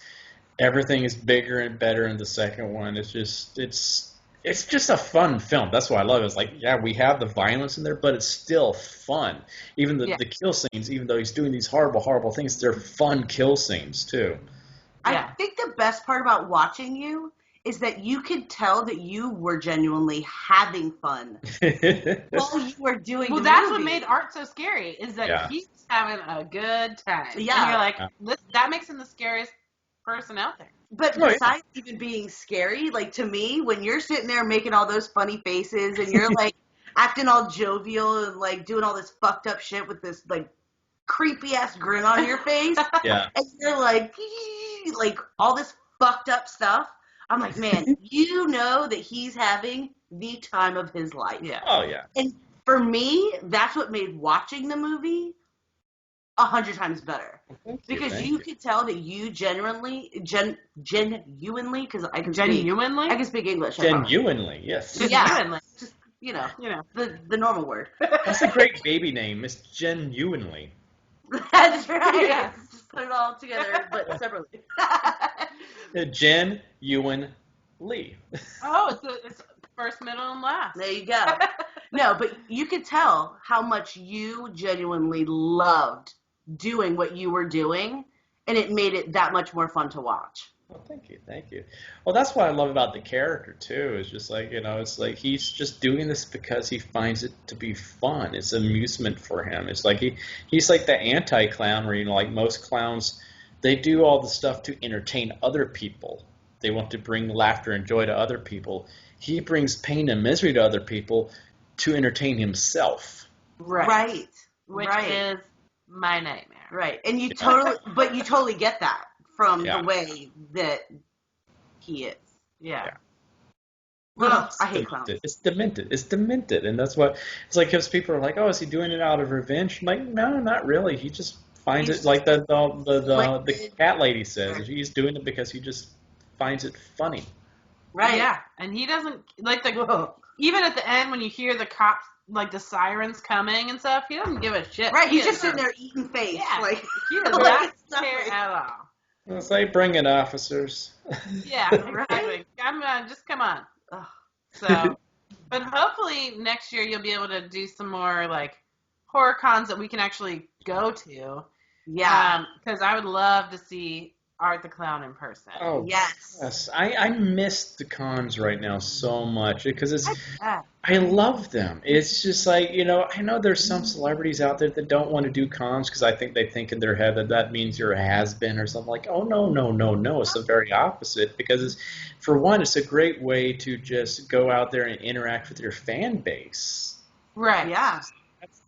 everything is bigger and better in the second one. It's just a fun film. That's why I love it. It's like, we have the violence in there, but it's still fun. Even the kill scenes, even though he's doing these horrible, horrible things, they're fun kill scenes too. I think the best part about watching you is that you could tell that you were genuinely having fun while you were doing the movie. That's what made art so scary, is that he's having a good time. Yeah. And you're like, that makes him the scariest person out there. But besides even being scary, like to me, when you're sitting there making all those funny faces and you're like acting all jovial and like doing all this fucked up shit with this like creepy ass grin on your face, and you're like all this fucked up stuff, I'm like, man, that he's having the time of his life. Yeah. Oh, yeah. And for me, that's what made watching the movie 100 times better. Because you could tell that you genuinely, because I can genuinely? I can speak English. Genuinely, yes. Yeah. Just, the normal word. That's a great baby name, Miss Genuinely. That's right. Yeah. Just put it all together, but separately. Jen Ewan Lee. Oh, it's first, middle, and last. There you go. No, but you could tell how much you genuinely loved doing what you were doing, and it made it that much more fun to watch. Well, thank you. Well, that's what I love about the character, too. It's just like, it's like he's just doing this because he finds it to be fun. It's amusement for him. It's like he's like the anti-clown where, like most clowns, they do all the stuff to entertain other people. They want to bring laughter and joy to other people. He brings pain and misery to other people to entertain himself. Right. Which is my nightmare. Right. And you totally get that from the way that he is. Yeah. Well, I hate clowns. It's demented. And that's what it's like, because people are like, oh, is he doing it out of revenge? I'm like, no, not really. He just finds it like the cat lady says. He's doing it because he just finds it funny. Right. Yeah. And he doesn't even at the end when you hear the cops, like the sirens coming and stuff, he doesn't give a shit. Right. He's just sitting there eating face. Yeah. Like he does not care at all. It's like, bring it, officers. Yeah. Exactly. Just come on. Ugh. So, but hopefully next year you'll be able to do some more like horror cons that we can actually go to. Yeah. Because I would love to see Art the Clown in person. Oh, yes. I miss the cons right now so much because I love them. It's just like, I know there's some celebrities out there that don't want to do cons because I think they think in their head that means you're a has-been or something. Like, oh, no, no, no, no. It's the very opposite because, for one, it's a great way to just go out there and interact with your fan base. Right. Yeah.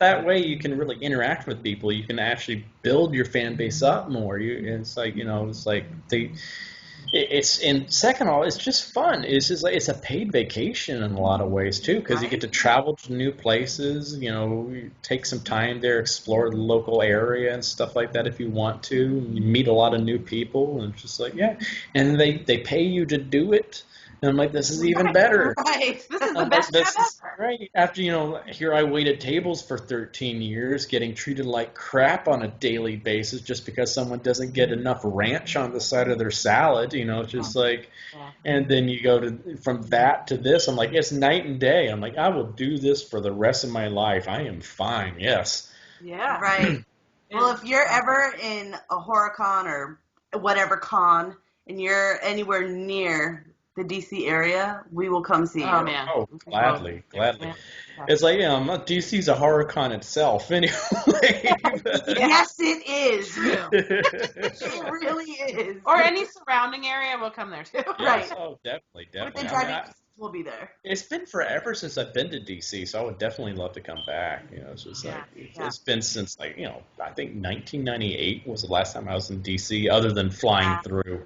That way you can really interact with people. You can actually build your fan base up more. It's like, and second of all, it's just fun. It's just like it's a paid vacation in a lot of ways too, because you get to travel to new places. You take some time there, explore the local area and stuff like that if you want to. You meet a lot of new people, and it's just like and they pay you to do it. And I'm like, this is even better. Right. This is the best job ever. Right. After, here I waited tables for 13 years, getting treated like crap on a daily basis just because someone doesn't get enough ranch on the side of their salad, just like, and then you go from that to this. I'm like, it's night and day. I'm like, I will do this for the rest of my life. I am fine. Yes. Yeah. Right. Well, if you're ever in a horror con or whatever con and you're anywhere near the DC area, we will come see you. Oh, man. Oh, gladly. Yeah. It's like, DC's a horror con itself anyway. Yes, it is. It really is. Or any surrounding area, we'll come there too. Right. Oh, definitely. With the driving, we'll be there. It's been forever since I've been to DC, so I would definitely love to come back. It's just it's been since I think 1998 was the last time I was in DC, other than flying through,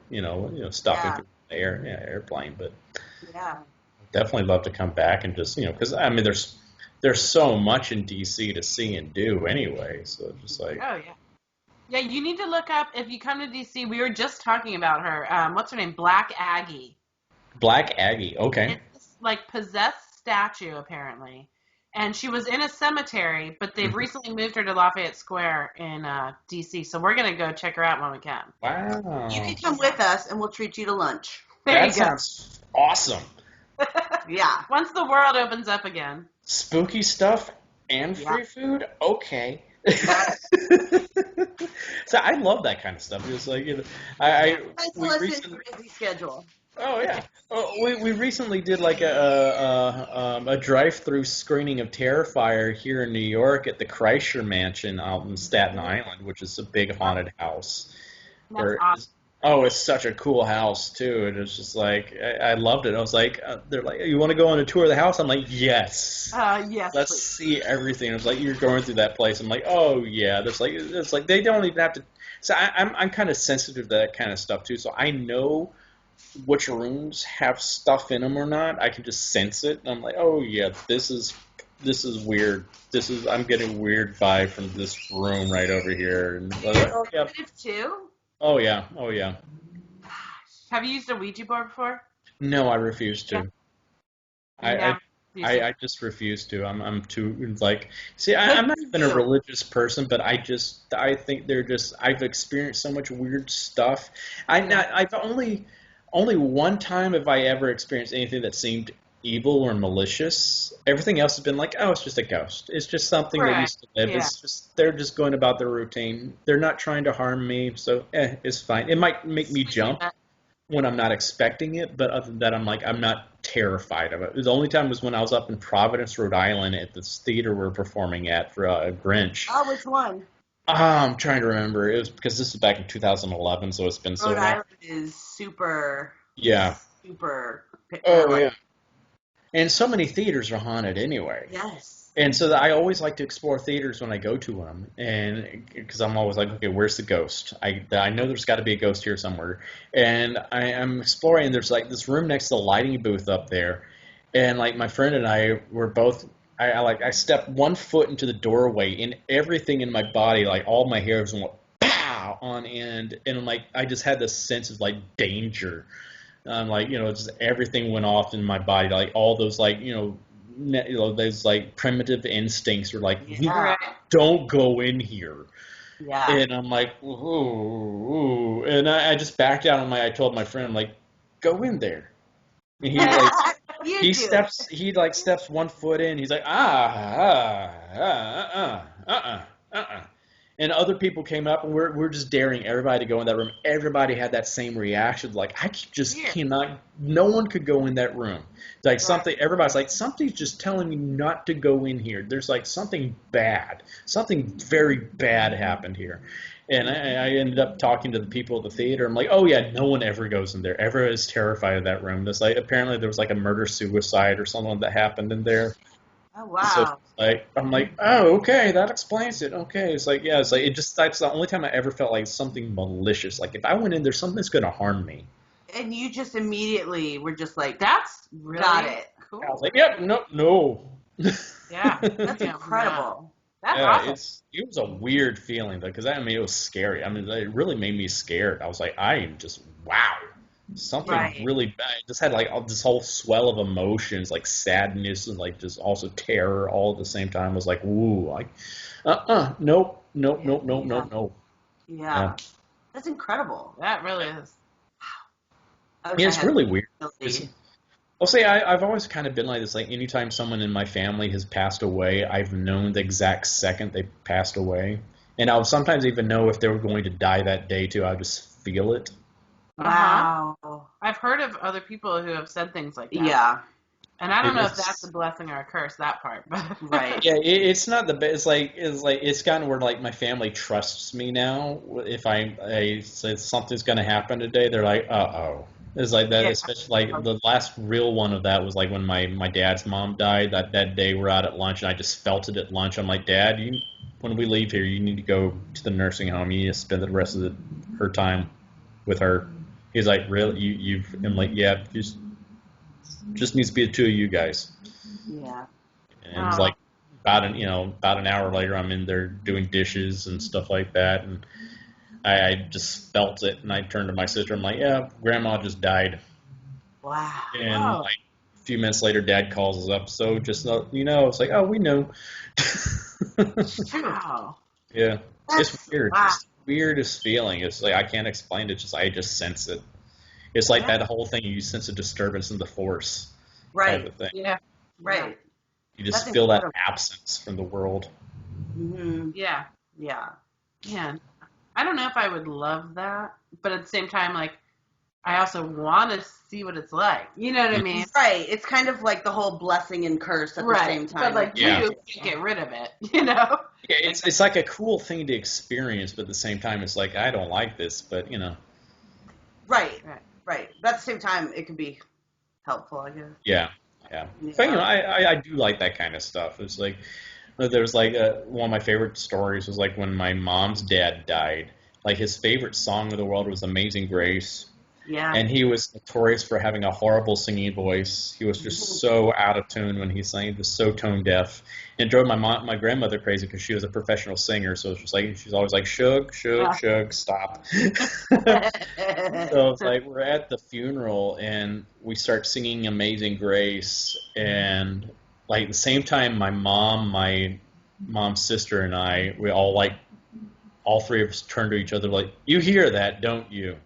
stuffing through the airplane. But definitely love to come back and just, because there's so much in DC to see and do anyway. So it's just like, oh yeah. Yeah, you need to look up, if you come to DC, we were just talking about her. What's her name? Black Aggie. Black Aggie, okay. It's like possessed statue, apparently. And she was in a cemetery, but they've recently moved her to Lafayette Square in DC. So we're going to go check her out when we can. Wow. You can come with us, and we'll treat you to lunch. There you go. That sounds awesome. Yeah. Once the world opens up again. Spooky stuff and free food? Okay. So I love that kind of stuff. It's like, we recently schedule. Oh yeah. We recently did like a drive-through screening of Terrifier here in New York at the Kreischer Mansion out in Staten Island, which is a big haunted house. That's awesome. Oh, it's such a cool house too, and it's just like I loved it. I was like, they're like, you want to go on a tour of the house? I'm like, yes. Yes. Let's see everything. It was like you're going through that place. I'm like, oh yeah. It's like they don't even have to. So I'm kind of sensitive to that kind of stuff too. So I know which rooms have stuff in them or not. I can just sense it. And I'm like, oh yeah, this is weird. I'm getting a weird vibe from this room right over here. And oh yeah. Too? Oh yeah. Oh yeah. Have you used a Ouija board before? No, I refuse to. Yeah. I just refuse to. I'm too like. See, I'm not even a religious person, but I think I've experienced so much weird stuff. I've only one time have I ever experienced anything that seemed evil or malicious. Everything else has been like, oh, it's just a ghost. It's just something that used to live. Yeah. They're just going about their routine. They're not trying to harm me, so it's fine. It might make me jump when I'm not expecting it, but other than that, I'm not terrified of it. The only time was when I was up in Providence, Rhode Island, at this theater we're performing at for Grinch. Oh, which one? I'm trying to remember. It was because this is back in 2011, so it's been so long. Rhode Island is super. Yeah. Super. Oh yeah. And so many theaters are haunted anyway. Yes. And so I always like to explore theaters when I go to them, and because I'm always like, okay, where's the ghost? I know there's got to be a ghost here somewhere, and I'm exploring. And there's like this room next to the lighting booth up there, and like my friend and I were both. I stepped one foot into the doorway, and everything in my body, like all my hairs went pow on end, and I'm like, I just had this sense of like danger. Like, just everything went off in my body, like all those like, those like primitive instincts were like, don't go in here. Yeah. And I'm like, ooh. And I just backed out I told my friend, I'm like, go in there. And he steps one foot in. He's like, And other people came up, and we're just daring everybody to go in that room. Everybody had that same reaction. Like, just Weird. cannot. No one could go in that room. Like something. Everybody's like, something's just telling me not to go in here. There's like something bad. Something very bad happened here. And I ended up talking to the people at the theater. I'm like, oh yeah, no one ever goes in there. Everyone is terrified of that room. There's like apparently there was like a murder suicide or something that happened in there. Oh So wow. like I'm like, oh okay, that explains it. Okay, it's like yeah, it's like that's the only time I ever felt like something malicious. Like if I went in there, something's gonna harm me. And you just immediately were just like, That's really got it. cool. I was like, yep, no. Yeah. That's Yeah, incredible. That's Yeah, awesome. it was a weird feeling though, because I mean it was scary. I mean it really made me scared. I was like, I am just wow, something Right. really bad. I just had like this whole swell of emotions, like sadness and like just also terror all at the same time. I was like, ooh, like, nope. Yeah. Yeah. That's incredible. That really is. I wish Yeah, I it's had really that weird. ability. I'll say I've always kind of been like this. Like anytime someone in my family has passed away, I've known the exact second they passed away, and I'll sometimes even know if they were going to die that day too. I just feel it. Wow. I've heard of other people who have said things like that. Yeah. And I don't know if It's- that's a blessing or a curse, that part. But Right. Yeah, it's not the best. It's gotten where like my family trusts me now. If I say something's going to happen today, they're like, oh. It's like that, Yeah. especially like the last real one of that was like when my dad's mom died. That day we're out at lunch and I just felt it at lunch. I'm like, Dad, when we leave here, you need to go to the nursing home. You need to spend the rest of her time with her. He's like, really? I'm like, yeah, just needs to be the two of you guys. Yeah. And it's like about an hour later, I'm in there doing dishes and stuff like that, and I just felt it, and I turned to my sister. I'm like, yeah, Grandma just died. Wow. And Wow. like a few minutes later, Dad calls us up. So just it's like, oh, we know. wow. Yeah, it's weird. Wow. It's the weirdest feeling. It's like I can't explain it. I just sense it. It's like that whole thing. You sense a disturbance in the force type Right. of thing. Yeah. Right. You just That's feel that incredible. absence from the world. Mm-hmm. Yeah. Yeah. Man. I don't know if I would love that, but at the same time, like, I also want to see what it's like. You know what I mean? Right. It's kind of like the whole blessing and curse at the same time. But, like, Yeah. you can't get rid of it, you know? Yeah, it's like a cool thing to experience, but at the same time, it's like I don't like this, but Right. Right. Right. But at the same time, it can be helpful, I guess. yeah. Yeah. But I do like that kind of stuff. It's like there's like one of my favorite stories was like when my mom's dad died. Like his favorite song of the world was "Amazing Grace." Yeah. And he was notorious for having a horrible singing voice. He was just so out of tune when he sang, just so tone deaf. And it drove my grandmother crazy because she was a professional singer. So it's just like she's always like, "Shug, stop." So it's like we're at the funeral and we start singing "Amazing Grace," and like the same time, my mom's sister, and we all three of us turned to each other like, "You hear that, don't you?"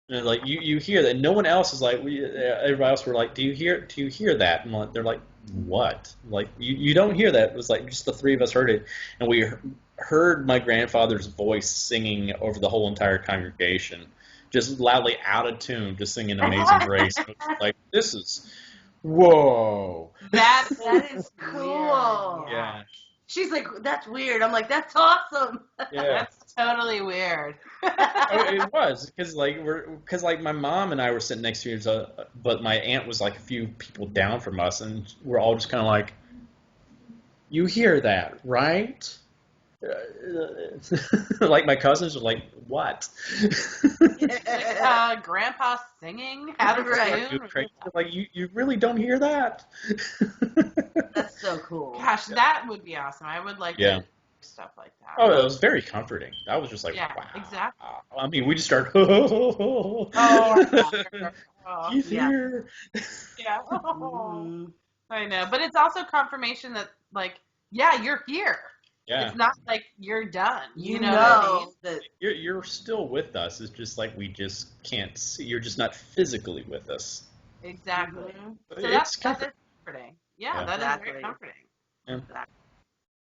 And like you hear that. No one else is like. Everybody else were like, "Do you hear that?" And they're like, "What?" Like you don't hear that. It was like just the three of us heard it, and we heard my grandfather's voice singing over the whole entire congregation, just loudly out of tune, just singing "Amazing Grace." It was like this is, whoa. That is cool. Weird. Yeah. She's like, that's weird. I'm like, that's awesome. Yeah. That's totally weird. It was because like my mom and I were sitting next to each other, but my aunt was like a few people down from us, and we're all just kind of like, "You hear that, right?" Like my cousins are like, "What?" Grandpa singing out of Right. tune. Like you really don't hear that? That's so cool. Gosh, that would be awesome. I would like to do stuff like that. Oh, it was very comforting. I was just like, Yeah, wow. exactly. I mean, we just started. Oh, He's Yeah. here. yeah. Mhm. I know, but it's also confirmation that, like, yeah, you're here. Yeah, It's not like you're done. You know what I mean? know that. you're still with us. It's just like we just can't see. You're just not physically with us. Exactly. Mhm. So It's that is comforting. comforting. Yeah, Yeah. that is Exactly. very comforting. Yeah.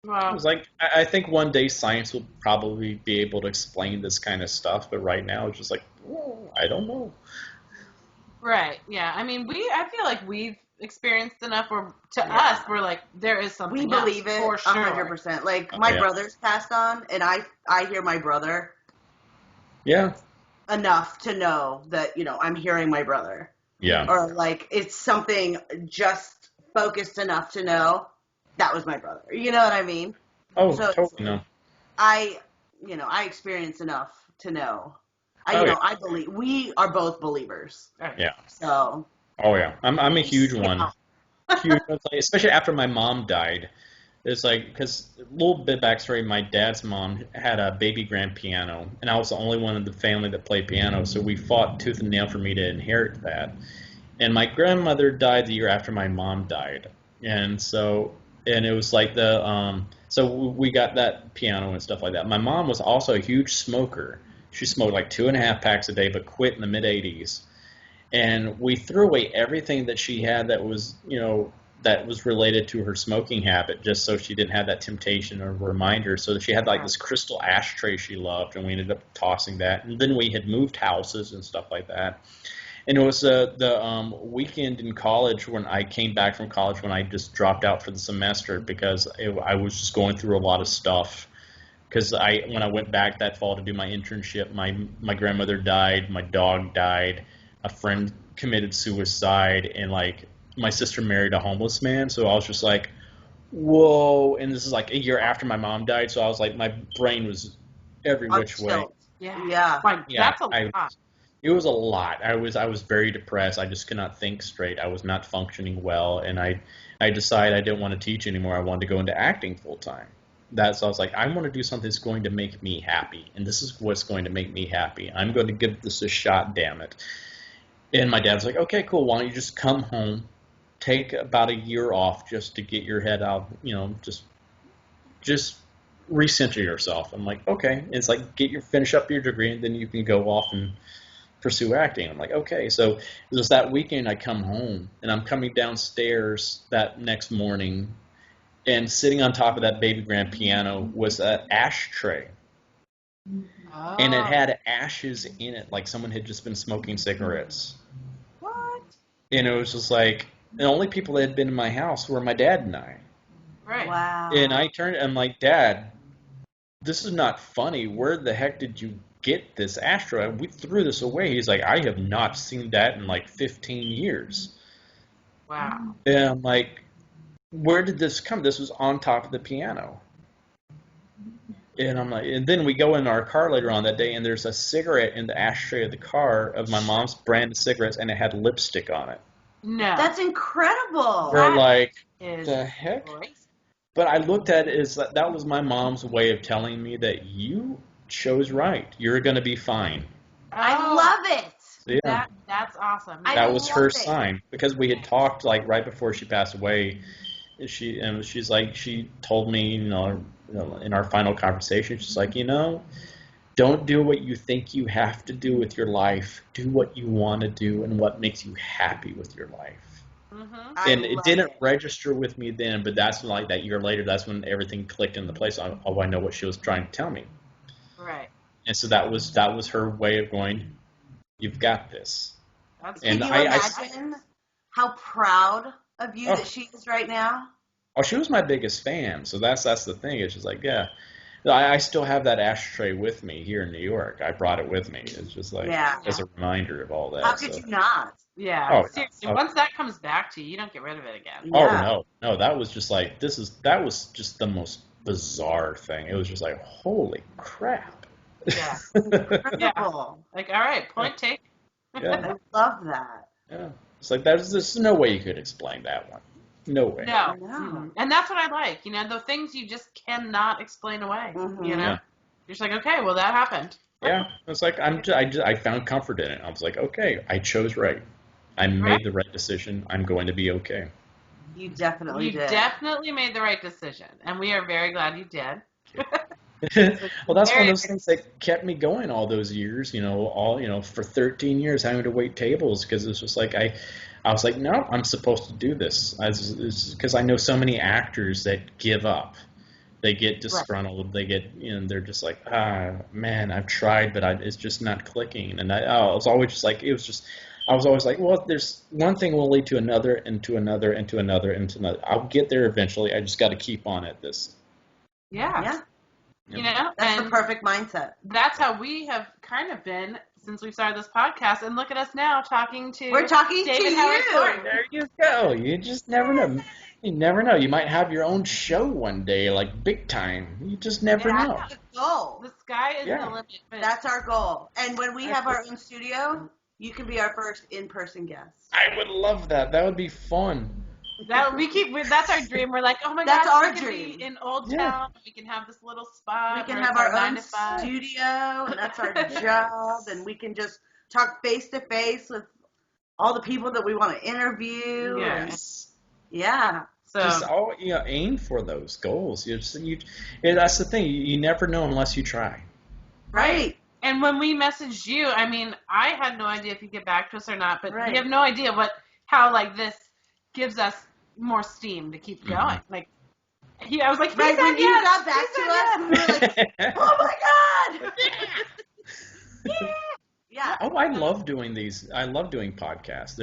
It Well, was like, I think one day science will probably be able to explain this kind of stuff, but right now it's just like, oh, I don't know. right. Yeah. I mean, I feel like we've experienced enough where to us, we're like, there is something We believe else, it for sure. 100%. Like, my Yeah. brother's passed on, and I hear my brother Yeah. enough to know that, I'm hearing my brother. Yeah. Or, like, it's something just focused enough to know that was my brother. You know what I mean? Oh, So totally no. I experience enough to know. Oh, yeah. I believe we are both believers. Yeah. So. Oh, yeah. I'm a huge one. Yeah. Huge, it's like, especially after my mom died. It's like, because a little bit backstory, my dad's mom had a baby grand piano, and I was the only one in the family that played piano, so we fought tooth and nail for me to inherit that. And my grandmother died the year after my mom died. And so, and it was like so we got that piano and stuff like that. My mom was also a huge smoker. She smoked like 2.5 packs a day, but quit in the mid 80s. And we threw away everything that she had that was, that was related to her smoking habit, just so she didn't have that temptation or reminder. So she had like this crystal ashtray she loved, and we ended up tossing that. And then we had moved houses and stuff like that. And it was the weekend in college when I came back from college, when I just dropped out for the semester because I was just going through a lot of stuff. Because when I went back that fall to do my internship, my grandmother died, my dog died, a friend committed suicide, and like my sister married a homeless man. So I was just like, whoa. And this is like a year after my mom died, so I was like, my brain was every which way. Yeah. Like, Yeah, that's a lot. It was a lot. I was very depressed. I just could not think straight. I was not functioning well, and I decided I didn't want to teach anymore. I wanted to go into acting full time. So I was like, I want to do something that's going to make me happy, and this is what's going to make me happy. I'm going to give this a shot, damn it. And my dad's like, okay, cool. Why don't you just come home, take about a year off just to get your head out, just recenter yourself. I'm like, okay. And it's like, finish up your degree, and then you can go off and pursue acting. I'm like, okay. So it was that weekend I come home, and I'm coming downstairs that next morning, and sitting on top of that baby grand piano was an ashtray. Oh. And it had ashes in it, like someone had just been smoking cigarettes. What? And it was just like, the only people that had been in my house were my dad and I. Right. Wow. And I'm like, Dad, this is not funny. Where the heck did you get this ashtray? We threw this away. He's like, I have not seen that in like 15 years. Wow. And I'm like, where did this come? This was on top of the piano. And I'm like, and then we go in our car later on that day, and there's a cigarette in the ashtray of the car of my mom's brand of cigarettes, and it had lipstick on it. No. That's incredible. We're like, is the heck? crazy. But I looked at it as that was my mom's way of telling me that you chose right. You're going to be fine. I love it. So, yeah, That's awesome. that was her love it. sign, because we had talked like right before she passed away. She's like, she told me, in our final conversation, she's like, don't do what you think you have to do with your life. Do what you want to do and what makes you happy with your life. Mm-hmm. And it didn't register with me then, but that's like that year later, that's when everything clicked into place. I know what she was trying to tell me. Right. And so that was her way of going, you've got this. Can you imagine how proud of you that she is right now? Oh, she was my biggest fan. So that's the thing. It's just like, yeah. I still have that ashtray with me here in New York. I brought it with me. It's just like as a reminder of all that. How could you not? Yeah. Oh, seriously, once that comes back to you, you don't get rid of it again. Oh no, that was just like that was just the most bizarre thing. It was just like, holy crap. Yeah. Incredible. Like, all right, point take. Yeah. I love that. Yeah. It's like there's no way you could explain that one. No way. No. No. And that's what I like. The things you just cannot explain away. Mm-hmm. You're just like, okay, well, that happened. Yeah. It's like I found comfort in it. I was like, okay, I chose right. I made the right decision. I'm going to be okay. You definitely did. You definitely made the right decision, and we are very glad you did. Well, that's one of those things that kept me going all those years, for 13 years having to wait tables, because it's just like I was like, no, I'm supposed to do this, because I know so many actors that give up. They get disgruntled. They get, they're just like, man, I've tried, but it's just not clicking. And I was always just like, I was always like, well, there's one thing will lead to another, and to another, and to another, and to another. I'll get there eventually. I just got to keep on at this. Yeah. That's the perfect mindset. That's how we have kind of been since we started this podcast. And look at us now talking to We're talking David to Howard you. Thornton. There you go. You just never know. You never know. You might have your own show one day, like big time. You just never know. That's the goal. The sky is the limit. But That's our goal. And when we have our own studio, you can be our first in-person guest. I would love that. That would be fun. That's our dream. We're like, oh my That's God, our we can dream. be in Old Town. We can have this little spot. We can have our own studio, and that's our job, and we can just talk face to face with all the people that we want to interview. Yes. Yeah. So Just aim for those goals. That's the thing. You never know unless you try. Right. And when we messaged you, I mean, I had no idea if you'd get back to us or not, but Right. we have no idea how this gives us more steam to keep going. Mm-hmm. Like, I was like, Right, said when you yes, got back he to said us, we were like, oh my God! Yeah. Oh, I love doing these. I love doing podcasts.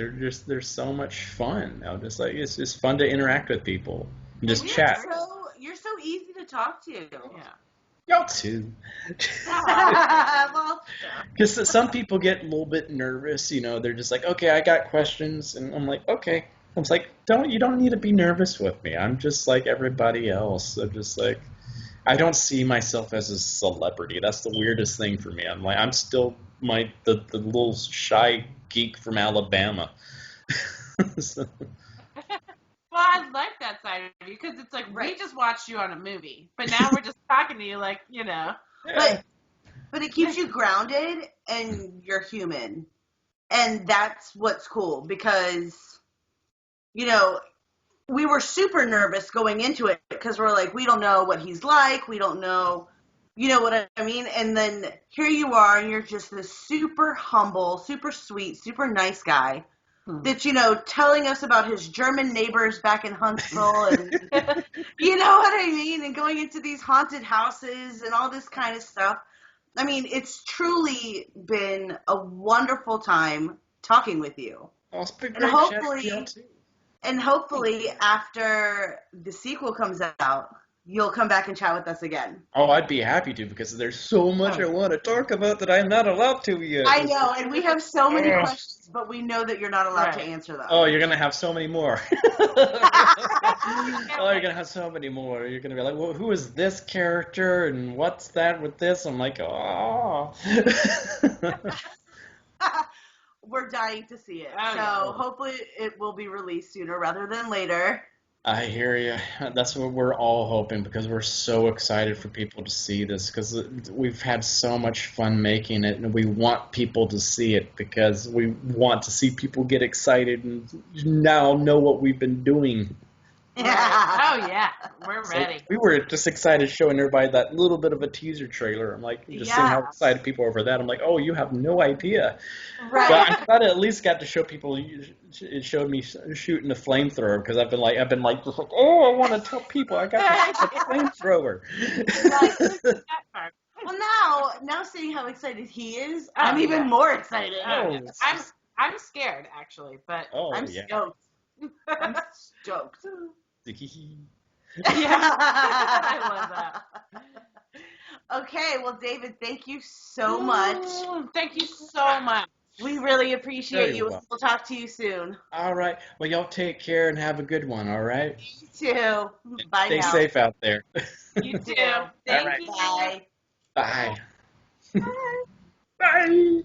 They're so much fun. Just like it's just fun to interact with people and just chat. You're so easy to talk to. Yeah. Y'all too. Well, Because some people get a little bit nervous. They're just like, okay, I got questions, and I'm like, okay. I was like, you don't need to be nervous with me. I'm just like everybody else. I'm just like, I don't see myself as a celebrity. That's the weirdest thing for me. I'm like, I'm still the little shy geek from Alabama. So. Well, I like that side of you because it's like we just watched you on a movie, but now we're just talking to you like, Yeah. But it keeps you grounded and you're human. And that's what's cool because, we were super nervous going into it because we're like, we don't know what he's like. We don't know, you know what I mean? And then here you are and you're just this super humble, super sweet, super nice guy. That, telling us about his German neighbors back in Huntsville and, you know what I mean? And going into these haunted houses and all this kind of stuff. I mean, it's truly been a wonderful time talking with you. Oh, it's been And great hopefully, chatting with you, too. and hopefully after the sequel comes out, you'll come back and chat with us again. Oh, I'd be happy to because there's so much I want to talk about that I'm not allowed to yet. I know, and we have so many questions, but we know that you're not allowed to answer them. Oh, you're going to have so many more. Oh, you're going to have so many more. You're going to be like, well, who is this character and what's that with this? I'm like, oh. We're dying to see it. Oh, So yeah. hopefully it will be released sooner rather than later. I hear you. That's what we're all hoping because we're so excited for people to see this because we've had so much fun making it and we want people to see it because we want to see people get excited and now know what we've been doing. Oh, yeah. We're So ready. we were just excited showing everybody that little bit of a teaser trailer. I'm like, just seeing how excited people are over that. I'm like, oh, you have no idea. Right. But I'm glad I at least got to show people. It showed me shooting a flamethrower because I've been like, just like, oh, I want to tell people I got to shoot a flamethrower. Well, now seeing how excited he is, I'm even more excited. Oh, I'm scared, actually, but I'm yeah. stoked. I'm stoked. yeah. I love that. Okay, well, David, thank you so much. Thank you so much. We really appreciate Very you. well. We'll talk to you soon. All right. Well, y'all take care and have a good one, all right? You too. Bye Stay now. safe out there. You too. Thank Thank right. you. Bye. Bye. Bye.